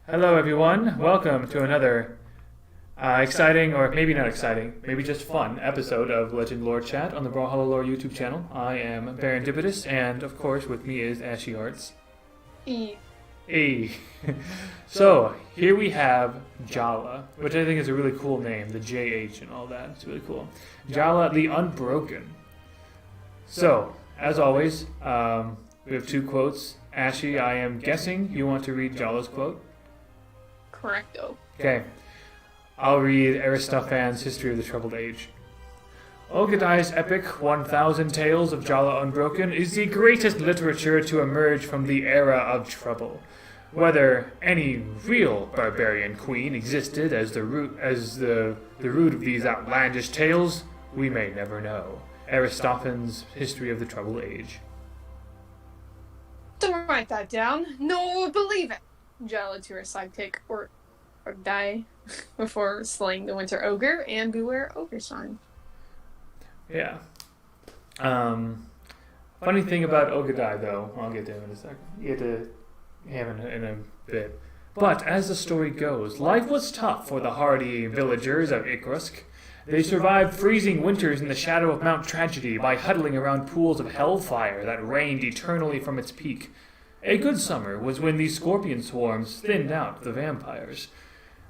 Hello, everyone. Welcome to another exciting, or maybe not exciting, maybe just fun episode of Legend Lore Chat on the Brawlhalla Lore YouTube channel. I am Baron Dibitus, and of course, with me is Ashy Arts. E. E. So, here we have Jhala, which I think is a really cool name, the JH and all that. It's really cool. Jhala the Unbroken. So, as always, we have two quotes. Ashy, I am guessing you want to read Jhala's quote? Correcto. Okay. I'll read Aristophanes' History of the Troubled Age. Ogedai's epic 1,000 Tales of Jhala Unbroken is the greatest literature to emerge from the era of trouble. Whether any real barbarian queen existed as the root of these outlandish tales, we may never know. Aristophanes' History of the Troubled Age. Don't write that down. No one will believe it. Jhala to her sidekick, or die before slaying the Winter Ogre, and beware ogre sign. Yeah. Funny thing about Ogedai, though, I'll get to him in a second. You get to him in a bit. But as the story goes, life was tough for the hardy villagers of Ikrusk. They survived freezing winters in the shadow of Mount Tragedy by huddling around pools of hellfire that rained eternally from its peak. A good summer was when these scorpion swarms thinned out the vampires.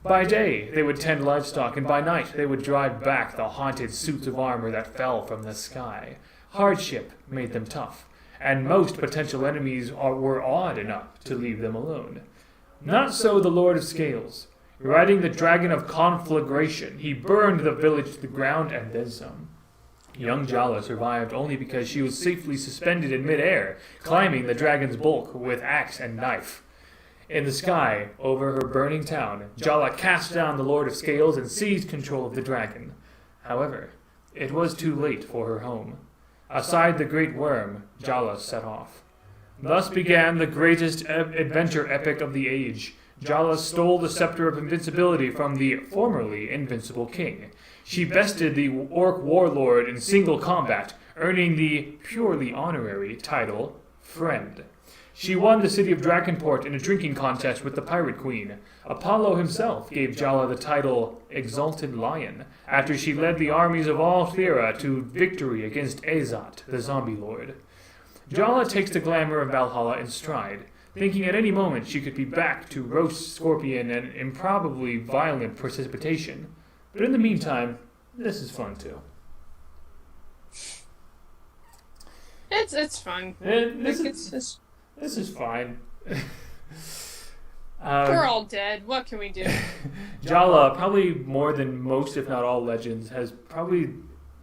By day, they would tend livestock, and by night, they would drive back the haunted suits of armor that fell from the sky. Hardship made them tough, and most potential enemies were awed enough to leave them alone. Not so the Lord of Scales. Riding the dragon of conflagration, he burned the village to the ground and then some. Young Jhala survived only because she was safely suspended in midair, climbing the dragon's bulk with axe and knife. In the sky, over her burning town, Jhala cast down the Lord of Scales and seized control of the dragon. However, it was too late for her home. Aside the great worm, Jhala set off. Thus began the greatest adventure epic of the age. Jhala stole the scepter of invincibility from the formerly invincible king. She bested the orc warlord in single combat, earning the purely honorary title Friend. She won the city of Dragonport in a drinking contest with the pirate queen. Apollo himself gave Jhala the title Exalted Lion, after she led the armies of all Thera to victory against Azot, the zombie lord. Jhala takes the glamour of Brawlhalla in stride, thinking at any moment she could be back to roast scorpion and improbably violent precipitation. But in the meantime, this is fun too. It's fun. This is fine. We're all dead. What can we do? Jhala, probably more than most, if not all legends,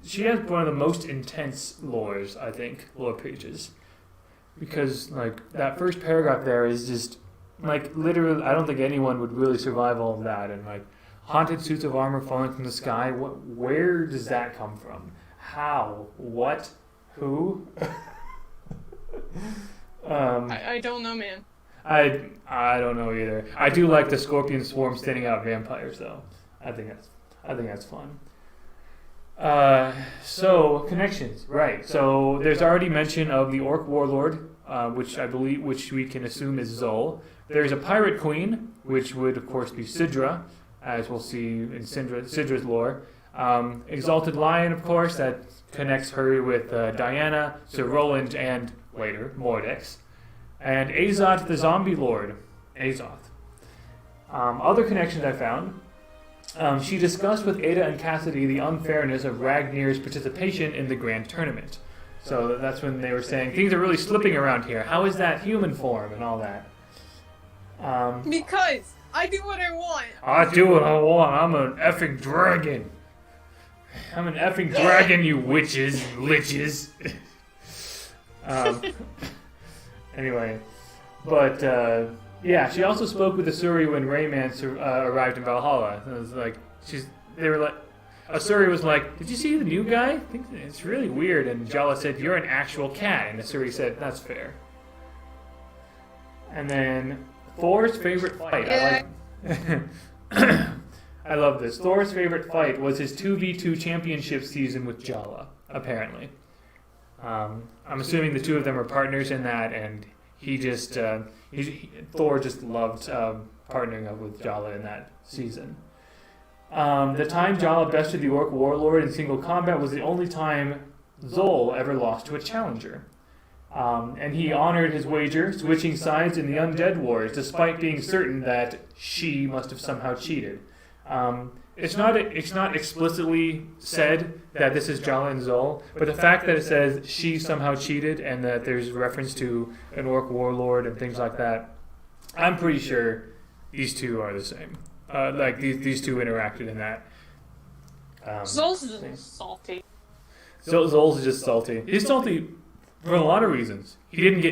she has one of the most intense lores, I think, lore pages. Because, that first paragraph there is just, literally, I don't think anyone would really survive all of that. And, haunted suits of armor falling from the sky, where does that come from? How? What? Who? I don't know, man. I don't know either. I do like the scorpion swarm standing out vampires, though. I think that's fun. So connections, right? So there's already mention of the orc warlord, which we can assume is Zol. There's a pirate queen, which would of course be Sidra, as we'll see in Sidra's lore. Exalted Lion, of course, that connects her with Diana, Sir Roland, and later Mordex. And Azot, the zombie lord. Azoth. Other connections I found. She discussed with Ada and Cassidy the unfairness of Ragnir's participation in the grand tournament. So that's when they were saying, things are really slipping around here. How is that human form and all that? Because I do what I want. I do what I want. I'm an effing dragon. I'm an effing dragon, you witches, liches. Anyway, but yeah, she also spoke with Asuri when Rayman arrived in Brawlhalla. It was Asuri was like, "Did you see the new guy? I think it's really weird." And Jhala said, "You're an actual cat." And Asuri said, "That's fair." And then Thor's favorite fight. I love this. Thor's favorite fight was his 2v2 championship season with Jhala, apparently. I'm assuming the two of them are partners in that, and Thor just loved partnering up with Jhala in that season. The time Jhala bested the Orc Warlord in single combat was the only time Zol ever lost to a challenger. And he honored his wager, switching sides in the Undead Wars, despite being certain that she must have somehow cheated. It's not explicitly said that this is Jhala and Zol, but the fact that it says she somehow cheated and that there's reference to an Orc Warlord and things like that, I'm pretty sure these two are the same. Like these two interacted in that. Zol's just salty. Zol's is just salty. He's salty for a lot of reasons. He didn't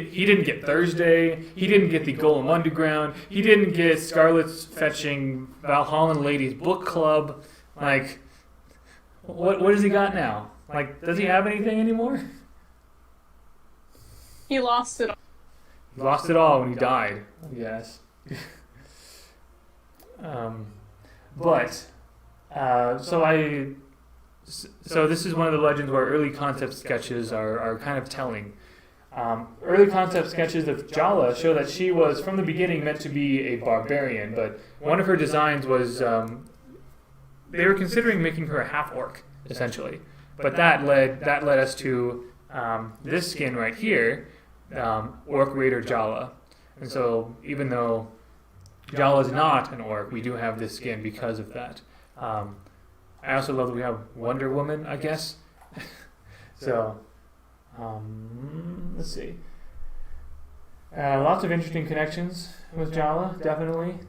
get Thursday. He didn't get the Golem Underground. He didn't get Scarlet's fetching Valhallan Ladies Book Club. Like, what does he got now? Like, does he have anything anymore? He lost it all. He lost it all when he died, I guess. So this is one of the legends where early concept sketches are kind of telling. Early concept sketches of Jhala show that she was, from the beginning, meant to be a barbarian, but one of her designs was, they were considering making her a half-orc, essentially. But that led us to this skin right here, Orc Raider Jhala. And so even though Jhala is not an orc, we do have this skin because of that. I also love that we have Wonder Woman, I guess. So, let's see. Lots of interesting connections with Jhala, definitely.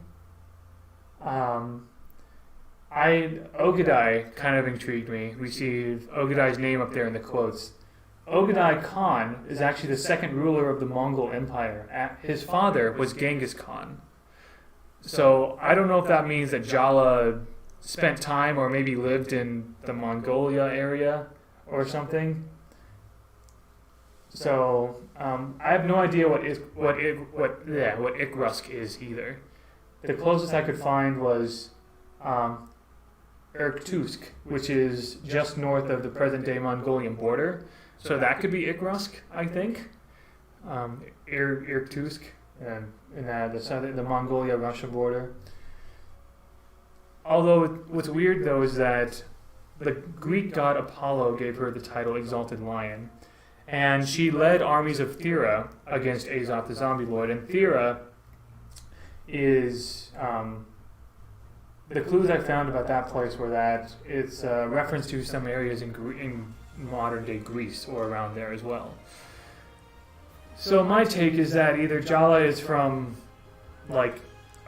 Ogedai kind of intrigued me. We see Ogedai's name up there in the quotes. Ogedai Khan is actually the second ruler of the Mongol Empire. His father was Genghis Khan. So I don't know if that means that Jhala spent time or maybe lived in the Mongolia area or something. So I have no idea what Ikrusk is either. The closest I could find was Irkutsk, which is just north of the present-day Mongolian border. So that could be Ikrusk, I think. Irkutsk, in the Mongolia-Russia border. Although what's weird, though, is that the Greek god Apollo gave her the title Exalted Lion, and she led armies of Thera against Azot the Zombie Lord. And Thera is... the clues I found about that place were that it's a reference to some areas in modern-day Greece or around there as well. So my take is that either Jhala is from, like,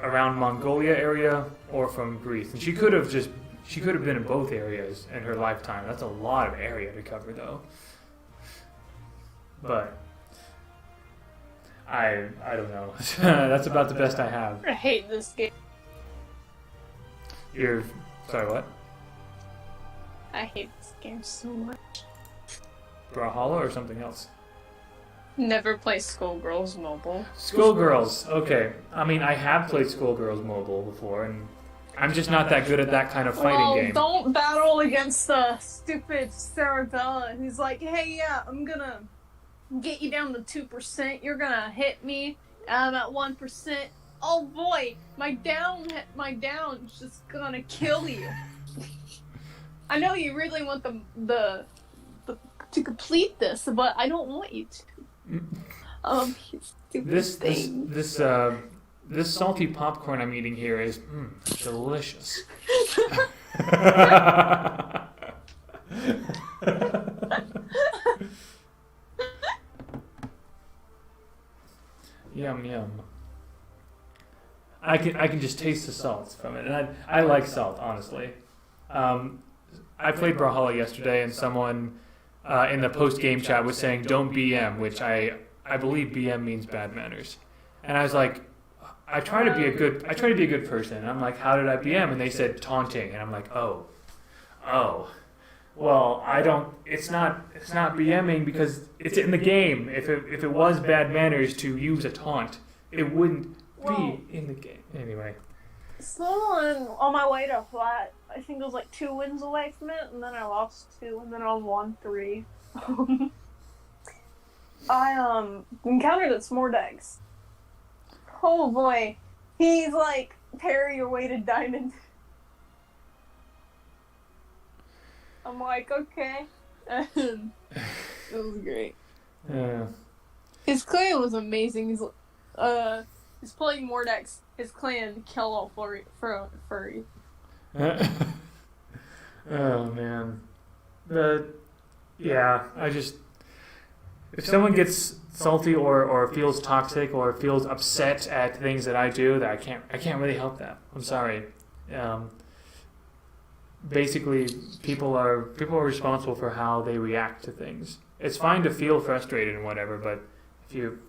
around Mongolia area or from Greece. And she could have been in both areas in her lifetime. That's a lot of area to cover, though. But I don't know. That's about the best I have. I hate this game. Sorry, what? I hate this game so much. Brawlhalla or something else? Never play Skullgirls Mobile. Skullgirls, okay. I mean, I have played Skullgirls Mobile before, and I'm just not that good at that kind of fighting game. Don't battle against the stupid Sarabella who's like, hey, yeah, I'm gonna get you down to 2%. You're gonna hit me. I'm at 1%. Oh boy, my down's just gonna kill you. I know you really want the to complete this, but I don't want you to. This salty popcorn I'm eating here is delicious. Yum yum. I can just taste the salt from it, and I like salt, honestly. I played Brawlhalla yesterday, and someone in the post-game chat was saying, don't BM, which I believe BM means bad manners. And I was like, I try to be a good person. And I'm like, how did I BM? And they said taunting. And I'm like, oh. Well, it's not BMing because it's in the game. If it was bad manners to use a taunt, it wouldn't be in the game. Anyway. Someone on my way to flat, I think it was like 2 wins away from it, and then I lost 2, and then I won 3. I encountered at Smordex. Oh boy, he's like Perry your weighted diamond. I'm like, okay. It was great. Yeah. His clan was amazing. He's playing Mordex. His clan kill all furry. Oh man. Yeah, if someone gets salty or feels toxic or feels upset at things that I do, that I can't really help that. I'm sorry. Basically, people are responsible for how they react to things. It's fine to feel frustrated and whatever, but if you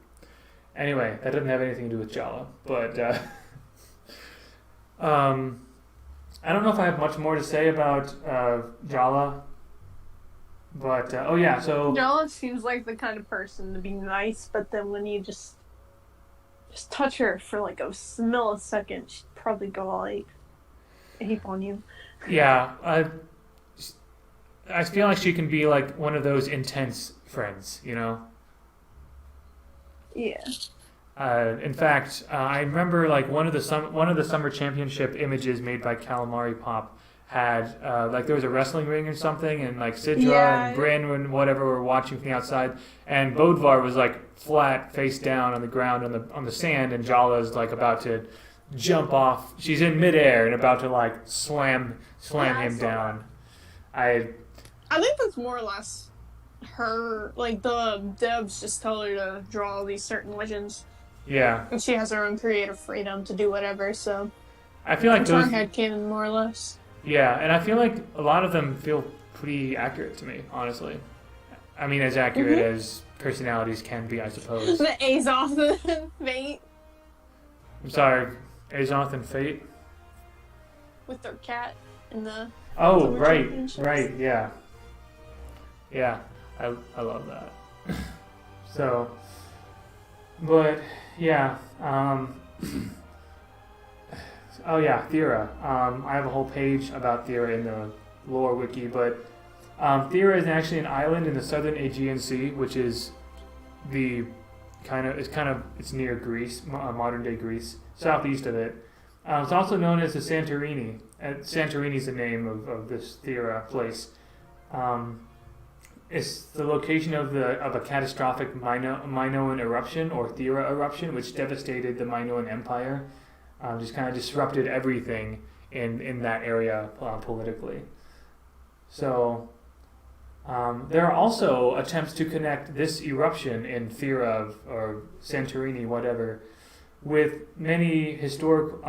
anyway, that doesn't have anything to do with Jhala. But I don't know if I have much more to say about Jhala. But oh yeah, so Jhala seems like the kind of person to be nice, but then when you just touch her for like a millisecond, she'd probably go all ape on you. Yeah, I feel like she can be like one of those intense friends, you know. Yeah. In fact, I remember like one of the summer championship images made by Calamari Pop had like there was a wrestling ring or something, and like Sidra and Bryn and whatever were watching from the outside, and Bodvar was like flat face down on the ground on the sand, and Jala's like about to jump off. She's in midair and about to like slam him down. I think that's more or less her. Like the devs just tell her to draw all these certain legends. Yeah. And she has her own creative freedom to do whatever. So I feel like those headcanon more or less. Yeah, and I feel like a lot of them feel pretty accurate to me, honestly. I mean, as accurate as personalities can be, I suppose. The Azot and Fate. I'm sorry, Azot and Fate? With their cat in the... Oh, right, yeah. Yeah, I love that. So, but, yeah, oh yeah, Thera. I have a whole page about Thera in the lore wiki, but Thera is actually an island in the southern Aegean Sea, which is it's near Greece, modern day Greece, southeast of it. It's also known as the Santorini. Santorini is the name of this Thera place. It's the location of a catastrophic Minoan eruption or Thera eruption, which devastated the Minoan Empire. Just kind of disrupted everything in that area politically. So there are also attempts to connect this eruption in Thera or Santorini, whatever, with many historical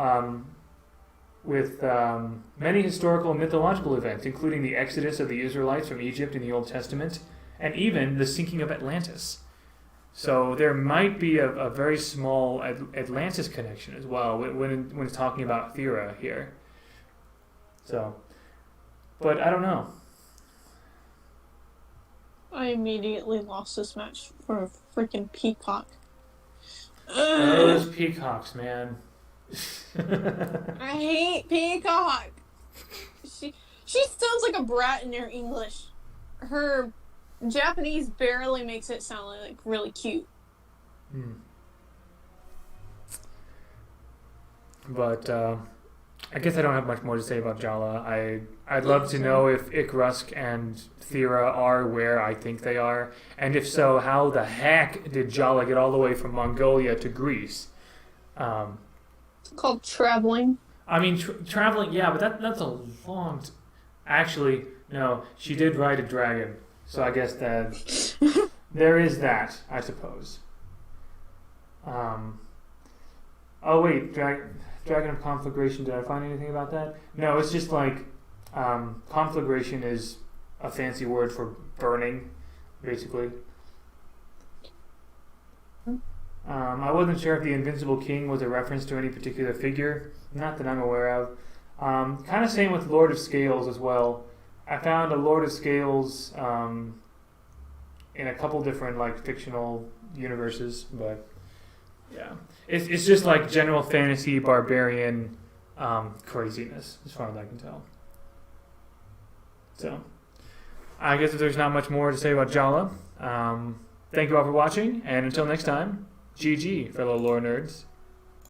and mythological events, including the exodus of the Israelites from Egypt in the Old Testament, and even the sinking of Atlantis. So there might be a very small Atlantis connection as well when it's talking about Thera here. So, but I don't know. I immediately lost this match for a freaking peacock. Those peacocks, man. I hate peacock. She sounds like a brat in her English. Her Japanese barely makes it sound like really cute. But I guess I don't have much more to say about Jhala. I'd love to know if Ikrusk and Thera are where I think they are, and if so, how the heck did Jhala get all the way from Mongolia to Greece? It's called traveling. I mean, traveling, yeah, but that's a long... Actually, no, she did ride a dragon. So I guess that there is that, I suppose. Oh wait, Dragon of Conflagration, did I find anything about that? No, it's just like, conflagration is a fancy word for burning, basically. I wasn't sure if the Invincible King was a reference to any particular figure, not that I'm aware of. Kind of same with Lord of Scales as well. I found a Lord of Scales in a couple different like fictional universes, but yeah, it's just like general fantasy barbarian craziness as far as I can tell. So I guess if there's not much more to say about Jhala, thank you all for watching, and until next time, GG, fellow lore nerds.